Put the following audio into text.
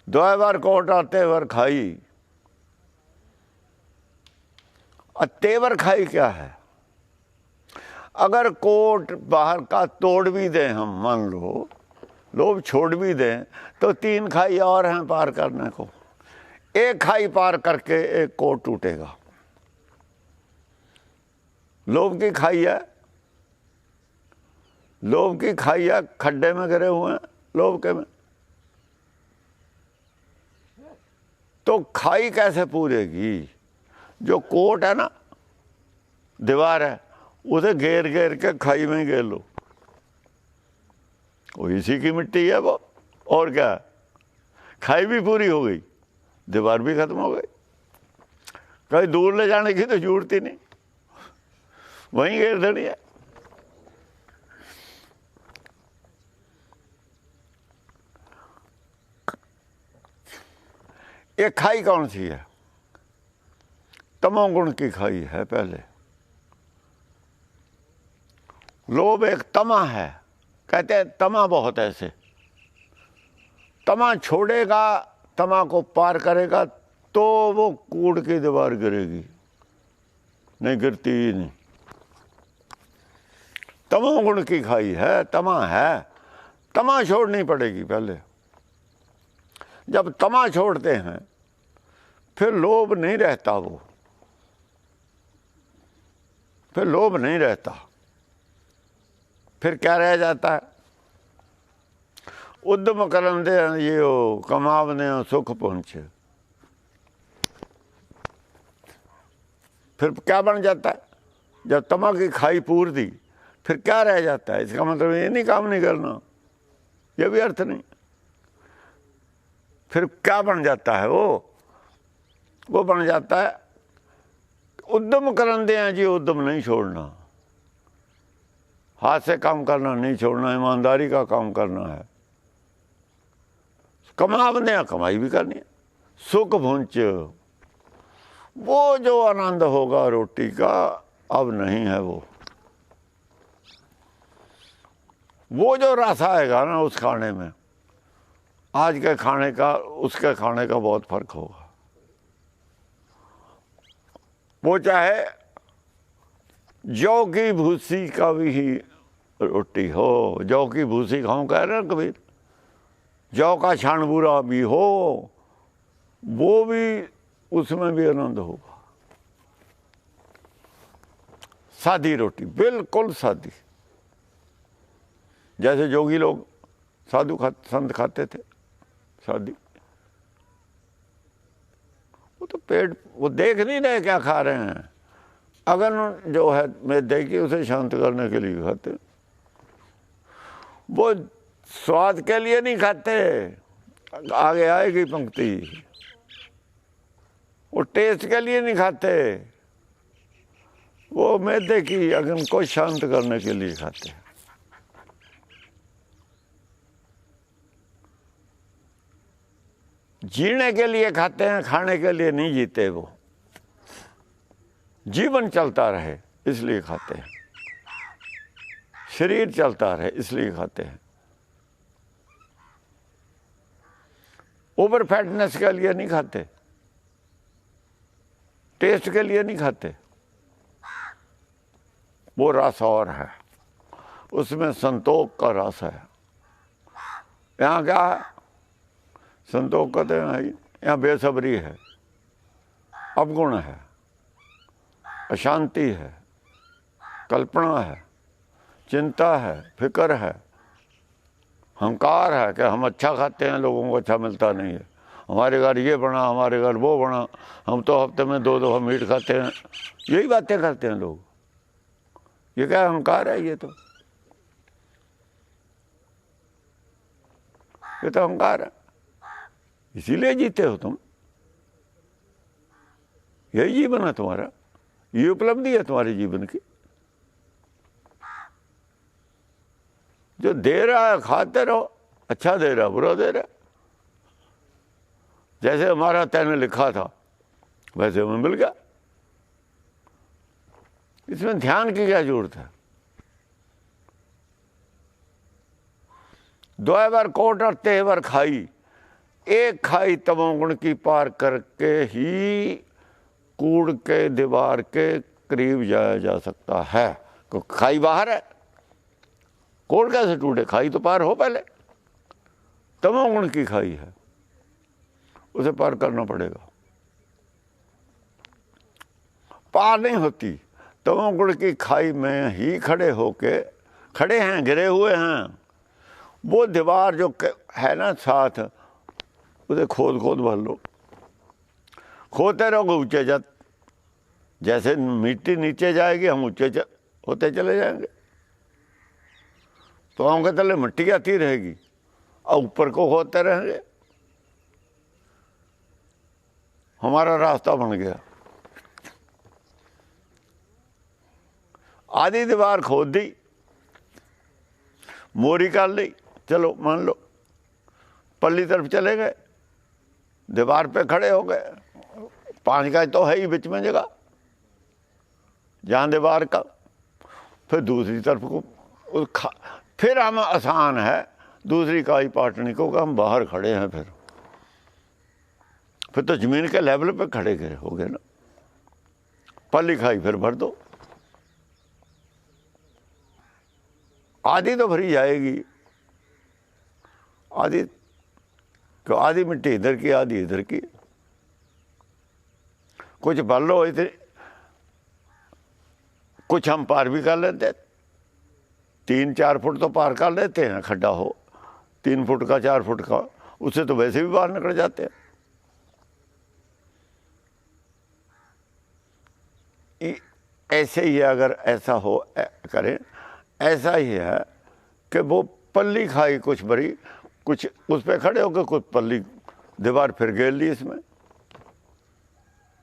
द्वैवर coat और तेवर खाई। और तेवर खाई क्या है? अगर कोट बाहर का तोड़ भी दें हम, मान लो लोभ छोड़ भी दें, तो 3 खाई और हैं पार करने को। एक खाई पार करके एक कोट टूटेगा। लोभ की खाई है, लोभ की खाई है, खड्डे में गिरे हुए हैं लोभ के में, तो खाई कैसे पूरेगी? जो कोट है ना, दीवार है, उसे घेर घेर के खाई में घेर लो, वो इसी की मिट्टी है वो। और क्या, खाई भी पूरी हो गई, दीवार भी खत्म हो गई, कहीं दूर ले जाने की तो जरूरत ही नहीं, वहीं घेर देनी है। ये खाई कौन सी है? तमोगुण की खाई है। पहले लोभ एक तमा है, कहते हैं तमा बहुत ऐसे, तमा छोड़ेगा, तमा को पार करेगा तो वो कूड़ की दीवार गिरेगी, नहीं गिरती ही नहीं। तमोगुण की खाई है, तमा है, तमा छोड़नी पड़ेगी पहले। जब तमा छोड़ते हैं फिर लोभ नहीं रहता, वो फिर लोभ नहीं रहता। फिर क्या रह जाता है? उद्यम करन दे ये हो, कमावने सुख पहुंचे। फिर क्या बन जाता है? जब तमा की खाई पूर दी, फिर क्या रह जाता है? इसका मतलब ये नहीं काम नहीं करना, ये भी अर्थ नहीं। फिर क्या बन जाता है? वो बन जाता है उद्यम करन दे जी, उद्यम नहीं छोड़ना, हाथ से काम करना नहीं छोड़ना, ईमानदारी का काम करना है। कमावने कमाई भी करनी है। सुख भुंच, वो जो आनंद होगा रोटी का अब नहीं है। वो जो रस आएगा ना उस खाने में, आज के खाने का उसके खाने का बहुत फर्क होगा। वो चाहे जौ की भूसी का भी ही रोटी हो, जौ की भूसी खाऊं कह रहे ना कबीर, जौ का छानबूरा भी हो, वो भी, उसमें भी आनंद होगा। सादी रोटी, बिल्कुल सादी, जैसे जोगी लोग साधु संत खाते थे, सादी। वो तो पेट, वो देख नहीं रहे क्या खा रहे हैं, अगन जो है मैदे की, उसे शांत करने के लिए खाते। वो स्वाद के लिए नहीं खाते, आगे आएगी पंक्ति, वो टेस्ट के लिए नहीं खाते, वो मैदे की अगन को शांत करने के लिए खाते। जीने के लिए खाते हैं, खाने के लिए नहीं जीते। वो जीवन चलता रहे इसलिए खाते हैं, शरीर चलता रहे इसलिए खाते हैं। ओवर फैटनेस के लिए नहीं खाते, टेस्ट के लिए नहीं खाते। वो रस और है, उसमें संतोष का रस है। यहाँ क्या है? संतोष कहते हैं यहाँ बेसब्री है, अवगुण है, अशांति है, कल्पना है, चिंता है, फिक्र है, अहंकार है कि हम अच्छा खाते हैं, लोगों को अच्छा मिलता नहीं है, हमारे घर ये बना, हमारे घर वो बना, हम तो हफ्ते में 2 दफा मीट खाते हैं। यही बातें करते हैं लोग। ये क्या अहंकार है? ये तो अहंकार है, इसीलिए जीते हो तुम। यही जीवन है तुम्हारा, ये उपलब्धि है तुम्हारे जीवन की। जो दे रहा है खाते रहो, अच्छा दे रहा बुरा दे रहा। जैसे हमारा तैने लिखा था वैसे हमें मिल गया, इसमें ध्यान की क्या जरूरत है? द्वैवर कोट और तेवर खाई, एक खाई तमोगुण की पार करके ही कूड़ के दीवार के करीब जाया जा सकता है। तो खाई बाहर है, कोड़ कैसे टूटे? खाई तो पार हो पहले। तमोगुण की खाई है, उसे पार करना पड़ेगा, पार नहीं होती। तमोगुण की खाई में ही खड़े हैं, गिरे हुए हैं। वो दीवार जो है ना साथ, उसे खोद भर लो, खोदते रहोगे ऊंचे जैसे मिट्टी नीचे जाएगी हम ऊंचे होते चले जाएंगे। तो हम के तले मिट्टी आती रहेगी और ऊपर को खोदते रहेंगे, हमारा रास्ता बन गया। आधी दीवार खोद दी, मोरी कर ली, चलो मान लो पल्ली तरफ चले गए, दीवार पे खड़े हो गए। 5 गज तो है ही बीच में जगह जहाँ दीवार का, फिर दूसरी तरफ को फिर हम आसान है दूसरी काई पाटनी को कि हम बाहर खड़े हैं। फिर तो जमीन के लेवल पे खड़े हो गए ना। पल्ली खाई फिर भर दो, आधी तो भरी जाएगी, आधी मिट्टी इधर की आधी इधर की। कुछ भर लो इधर, कुछ हम पार भी कर लेते, 3-4 फुट तो पार कर लेते हैं, खड्डा हो 3 फुट का 4 फुट का, उससे तो वैसे भी बाहर निकल जाते हैं। ऐसे ही अगर ऐसा हो करें, ऐसा ही है कि वो पल्ली खाई कुछ भरी, कुछ उस पर खड़े होकर कुछ पल्ली दीवार फिर घेर ली इसमें।